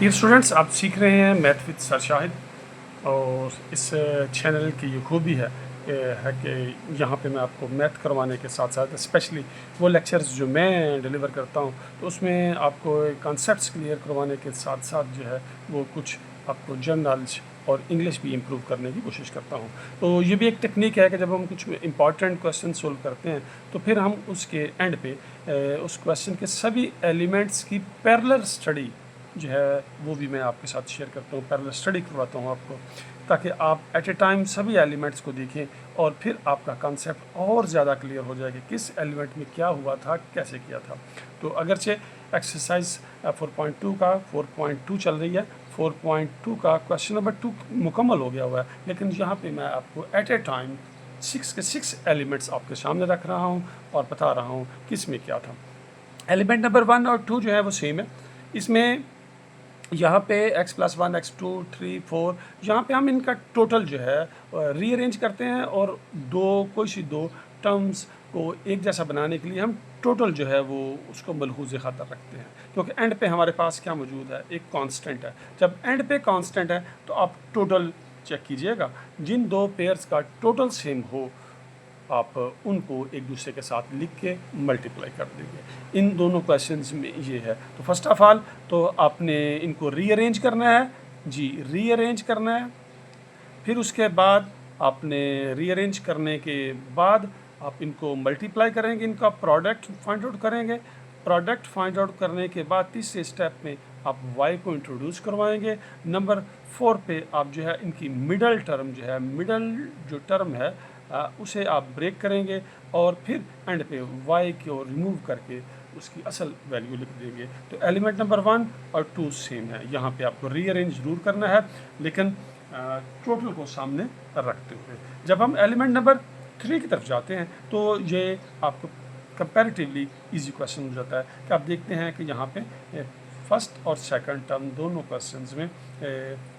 Dear students, आप सीख रहे हैं मैथ विद सर शाहिद। और इस चैनल की ये खूबी है कि यहाँ पे मैं आपको मैथ करवाने के साथ साथ स्पेशली वो लेक्चर्स जो मैं डिलीवर करता हूँ तो उसमें आपको कॉन्सेप्ट्स क्लियर करवाने के साथ साथ जो है वो कुछ आपको जनरल नॉलेज और इंग्लिश भी इम्प्रूव करने की कोशिश करता हूँ। तो ये भी एक टेक्निक है कि जब हम कुछ इंपॉर्टेंट क्वेश्चन सोल्व करते हैं तो फिर हम उसके एंड पे उस क्वेश्चन के सभी एलिमेंट्स की पैरेलल स्टडी जो है वो भी मैं आपके साथ शेयर करता हूँ, पैरेलल स्टडी करवाता हूँ आपको, ताकि आप एट ए टाइम सभी एलिमेंट्स को देखें और फिर आपका कॉन्सेप्ट और ज़्यादा क्लियर हो जाएगा किस एलिमेंट में क्या हुआ था, कैसे किया था। तो अगरचे एक्सरसाइज 4.2 का 4.2 चल रही है, 4.2 का क्वेश्चन नंबर 2 मुकम्मल हो गया हुआ है, लेकिन यहाँ पे मैं आपको एट ए टाइम 6 के 6 एलिमेंट्स आपके सामने रख रहा हूँ और बता रहा हूँ किस में क्या था। एलिमेंट नंबर 1 और 2 जो है वो सेम है। इसमें यहाँ पे x + 1 x2 3 4 यहाँ पे हम इनका टोटल जो है रीअरेंज करते हैं और दो टर्म्स को एक जैसा बनाने के लिए हम टोटल जो है वो उसको मलहूज़ ख़ातर रखते हैं, क्योंकि एंड पे हमारे पास क्या मौजूद है, एक कांस्टेंट है। जब एंड पे कांस्टेंट है तो आप टोटल चेक कीजिएगा, जिन दो पेयर्स का टोटल सेम हो आप उनको एक दूसरे के साथ लिख के मल्टीप्लाई कर देंगे। इन दोनों क्वेश्चंस में ये है। तो फर्स्ट ऑफ ऑल तो आपने इनको रीअरेंज करना है जी, रीअरेंज करना है। फिर उसके बाद आपने रीअरेंज करने के बाद आप इनको मल्टीप्लाई करेंगे, इनका प्रोडक्ट फाइंड आउट करेंगे। प्रोडक्ट फाइंड आउट करने के बाद तीसरे स्टेप में आप y को इंट्रोड्यूस करवाएंगे। नंबर 4 पे आप जो है इनकी मिडल टर्म जो है, मिडल जो टर्म है उसे आप ब्रेक करेंगे और फिर एंड पे y को रिमूव करके उसकी असल वैल्यू लिख देंगे। तो एलिमेंट नंबर 1 और 2 सेम है। यहाँ पे आपको रीअरेंज ज़रूर करना है, लेकिन टोटल को सामने रखते हुए। जब हम एलिमेंट नंबर 3 की तरफ जाते हैं तो ये आपको कंपैरेटिवली इजी क्वेश्चन हो जाता है कि आप देखते हैं कि यहाँ पे फर्स्ट और सेकंड टर्म दोनों क्वेश्चंस में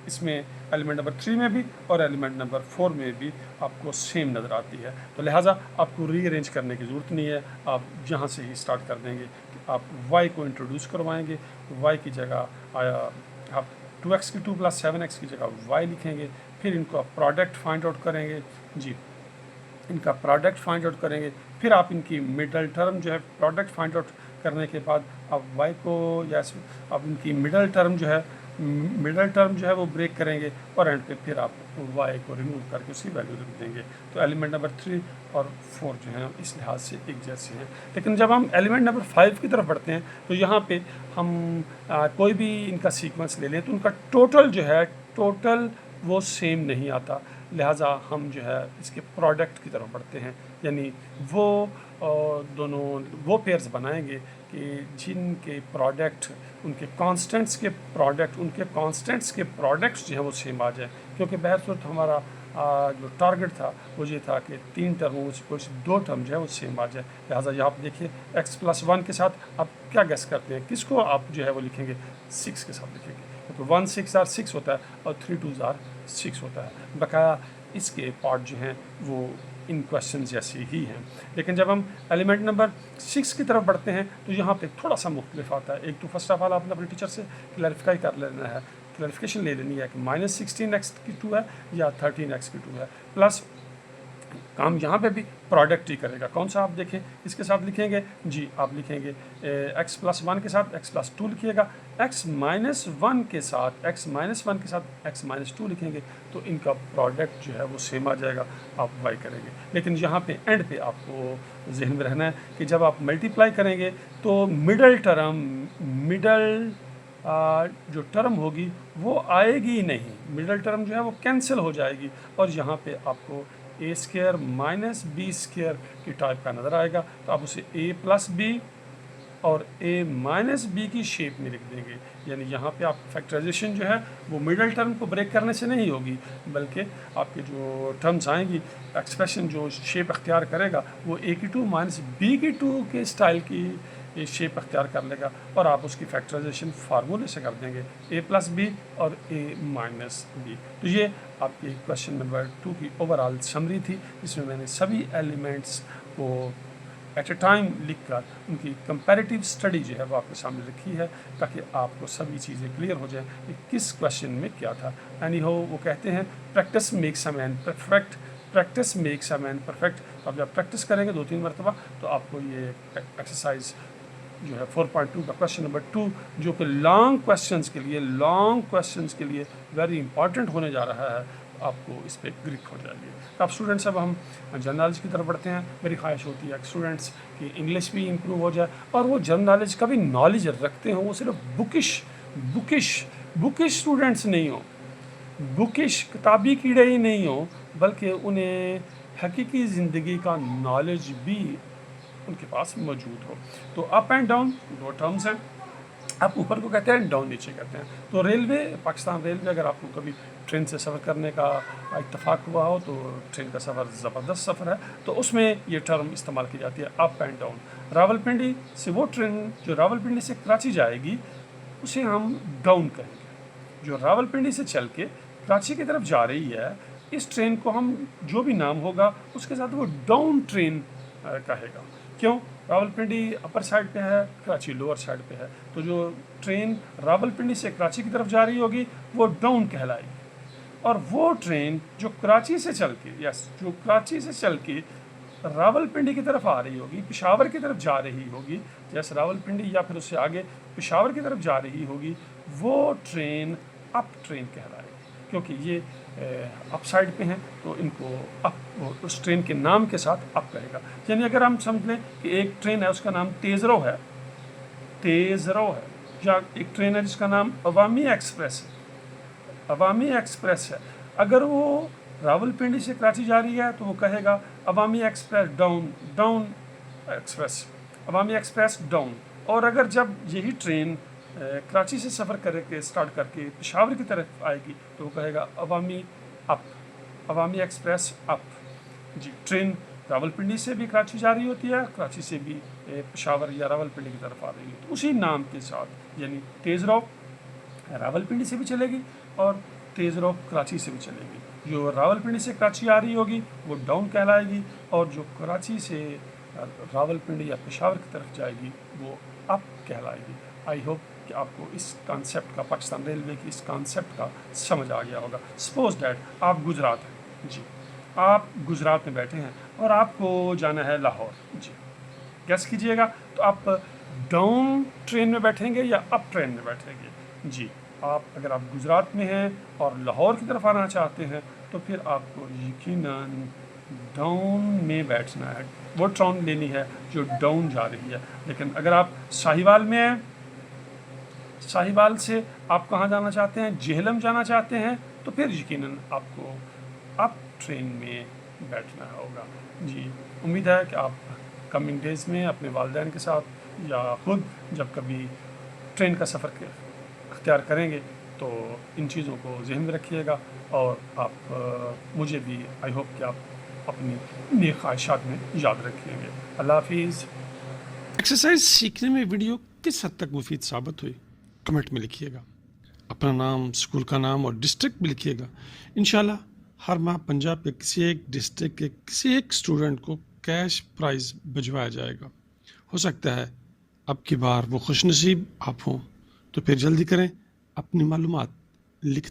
इसमें एलिमेंट नंबर 3 में भी और एलिमेंट नंबर 4 में भी आपको सेम नज़र आती है। तो लिहाजा आपको रीअरेंज करने की ज़रूरत नहीं है, आप यहाँ से ही स्टार्ट कर देंगे कि आप y को इंट्रोड्यूस करवाएंगे। y की जगह आया आप 2x की 2 + 7x की जगह y लिखेंगे। फिर इनको आप प्रोडक्ट फाइंड आउट करेंगे जी, इनका प्रोडक्ट फाइंड आउट करेंगे। फिर आप इनकी मिडल टर्म जो है प्रोडक्ट फाइंड आउट करने के बाद आप y को या आप इनकी मिडल टर्म जो है वो ब्रेक करेंगे और एंड पे फिर आप y को रिमूव करके उसकी वैल्यू लिख देंगे। तो एलिमेंट नंबर 3 और 4 जो हैं इस लिहाज से एक जैसे हैं। लेकिन जब हम एलिमेंट नंबर 5 की तरफ बढ़ते हैं तो यहाँ पे हम कोई भी इनका सीक्वेंस ले लें तो उनका टोटल जो है टोटल वो सेम नहीं आता। लिहाजा हम जो है इसके प्रोडक्ट की तरफ बढ़ते हैं, यानी वो दोनों वो पेयर्स बनाएंगे कि जिनके प्रोडक्ट उनके कांस्टेंट्स के प्रोडक्ट्स जो है वो सेम आ जाए। क्योंकि बहरसूरत हमारा जो टारगेट था वो ये था कि 3 टर्मों में से कोई 2 टर्म जो है वो सेम आ जाए। लिहाजा यहाँ आप देखिए x + 1 के साथ आप क्या गेस करते हैं, किसको आप जो है वो लिखेंगे, 6 के साथ लिखेंगे। तो 1 6 आर 6 होता है और 3 2 आर 6 होता है। बकाया इसके पार्ट जो हैं वो इन क्वेश्चन जैसे ही हैं। लेकिन जब हम एलिमेंट नंबर 6 की तरफ बढ़ते हैं तो यहाँ पे थोड़ा सा मुख्तलिफ आता है। एक तो फर्स्ट ऑफ ऑल आपने अपने टीचर से क्लैरिफाई कर लेना है, क्लैरिफिकेशन ले लेनी है कि -16x की 2 है या 13x की 2 है। प्लस काम यहाँ पे भी प्रोडक्ट ही करेगा। कौन सा आप देखें, इसके साथ लिखेंगे जी, आप लिखेंगे x + 1 के साथ x + 2 लिखिएगा, x - 1 के साथ x - 2 लिखेंगे तो इनका प्रोडक्ट जो है वो सेम आ जाएगा, आप y करेंगे। लेकिन यहाँ पे एंड पे आपको जहन में रहना है कि जब आप मल्टीप्लाई करेंगे तो मिडल जो टर्म होगी वो आएगी ही नहीं, मिडल टर्म जो है वो कैंसिल हो जाएगी और यहाँ पे आपको a² - b² की टाइप का नज़र आएगा। तो आप उसे a + b और a - b की शेप में लिख देंगे। यानी यहाँ पे आप फैक्टराइजेशन जो है वो मिडल टर्म को ब्रेक करने से नहीं होगी, बल्कि आपके जो टर्म्स आएंगी, एक्सप्रेशन जो शेप अख्तियार करेगा वो a की 2 - b की 2 के स्टाइल की ये शेप अख्तियार कर लेगा और आप उसकी फैक्टराइजेशन फार्मूले से कर देंगे a + b और a - b। तो ये आपकी क्वेश्चन नंबर 2 की ओवरऑल समरी थी, जिसमें मैंने सभी एलिमेंट्स को एट ए टाइम लिख कर उनकी कंपैरेटिव स्टडी जो है वो आपके सामने रखी है, ताकि आपको सभी चीज़ें क्लियर हो जाएं कि किस क्वेश्चन में क्या था। एनी हो, वो कहते हैं practice makes a man perfect, practice makes a man perfect. तो आप जब प्रैक्टिस करेंगे 2-3 मरतबा तो आपको ये एक्सरसाइज जो है 4.2 का क्वेश्चन नंबर 2, जो कि लॉन्ग क्वेश्चंस के लिए वेरी इंपॉर्टेंट होने जा रहा है, आपको इस पर ग्रिप हो जाएगी। तो अब स्टूडेंट्स, अब हम जनरल नॉलेज की तरफ बढ़ते हैं। मेरी ख्वाहिश होती है कि स्टूडेंट्स की इंग्लिश भी इम्प्रूव हो जाए और वो जनरल नॉलेज का भी नॉलेज रखते हों, वो सिर्फ बुकिश स्टूडेंट्स नहीं हो, बुकिश किताबी कीड़े ही नहीं हो, बल्कि उन्हें हकीकी ज़िंदगी का नॉलेज भी उनके पास मौजूद हो। तो अप एंड डाउन दो टर्म्स हैं, आप ऊपर को कहते हैं, डाउन नीचे कहते हैं। तो रेलवे, पाकिस्तान रेलवे, अगर आपको कभी ट्रेन से सफ़र करने का इत्तेफाक हुआ हो तो ट्रेन का सफ़र ज़बरदस्त सफ़र है, तो उसमें ये टर्म इस्तेमाल की जाती है, अप एंड डाउन। रावलपिंडी से वो ट्रेन जो रावलपिंडी से कराची जाएगी उसे हम डाउन कहेंगे। जो रावलपिंडी से चल के कराची की तरफ जा रही है, इस ट्रेन को हम जो भी नाम होगा उसके साथ वो डाउन ट्रेन कहेगा। क्यों? रावलपिंडी अपर साइड पे है, कराची लोअर साइड पे है, तो जो ट्रेन रावलपिंडी से कराची की तरफ जा रही होगी वो डाउन कहलाएगी। और वो ट्रेन जो कराची से चल के रावलपिंडी की तरफ आ रही होगी, पेशावर की तरफ जा रही होगी, जैसे रावलपिंडी या फिर उससे आगे पेशावर की तरफ जा रही होगी, वो ट्रेन अप ट्रेन कहलाएगी। क्योंकि ये अप साइड पे हैं तो इनको अप, उस ट्रेन के नाम के साथ अप करेगा। यानी अगर हम समझ लें कि एक ट्रेन है उसका नाम तेज़ रो है, या एक ट्रेन है जिसका नाम अवामी एक्सप्रेस है, अगर वो रावलपिंडी से कराची जा रही है तो वो कहेगा अवामी एक्सप्रेस डाउन। और अगर जब यही ट्रेन कराची से सफ़र करके स्टार्ट करके पेशावर की तरफ आएगी तो वो कहेगा अवामी एक्सप्रेस अप। जी, ट्रेन रावलपिंडी से भी कराची जा रही होती है, कराची से भी पेशावर या रावलपिंडी की तरफ आ रही है, तो उसी नाम के साथ, यानी तेज़ रॉ रावलपिंडी से भी चलेगी और तेज़ रॉ कराची से भी चलेगी। जो रावलपिंडी से कराची आ रही होगी वो डाउन कहलाएगी, और जो कराची से रावलपिंडी या पेशावर की तरफ जाएगी वो अप कहलाएगी। आई होप कि आपको इस कॉन्सेप्ट का, पाकिस्तान रेलवे की इस कॉन्सेप्ट का समझ आ गया होगा। सपोज डैट आप गुजरात हैं जी, आप गुजरात में बैठे हैं और आपको जाना है लाहौर जी, गैस कीजिएगा, तो आप डाउन ट्रेन में बैठेंगे या अप ट्रेन में बैठेंगे जी। आप अगर आप गुजरात में हैं और लाहौर की तरफ आना चाहते हैं तो फिर आपको यकीनन डाउन में बैठना है, वो ट्रेन लेनी है जो डाउन जा रही है। लेकिन अगर आप साहिवाल में हैं, साहिवाल से आप कहाँ जाना चाहते हैं, जेहलम जाना चाहते हैं, तो फिर यकीनन आपको अप ट्रेन में बैठना होगा जी। उम्मीद है कि आप कमिंग डेज़ में अपने वालिदैन के साथ या खुद जब कभी ट्रेन का सफ़र अख्तियार करेंगे तो इन चीज़ों को जहन में रखिएगा, और आप मुझे भी आई होप कि आप अपनी नेक ख्वाहिशात में याद रखेंगे। अल्लाह हाफिज़। एक्सरसाइज सीखने में वीडियो किस हद तक मुफीद साबित हुई, कमेंट में लिखिएगा। अपना नाम, स्कूल का नाम और डिस्ट्रिक्ट भी लिखिएगा। इंशाल्लाह हर माह पंजाब के किसी एक डिस्ट्रिक्ट के किसी एक स्टूडेंट को कैश प्राइज़ भिजवाया जाएगा। हो सकता है अब की बार वो खुशनसीब आप हों, तो फिर जल्दी करें, अपनी मालूमात लिख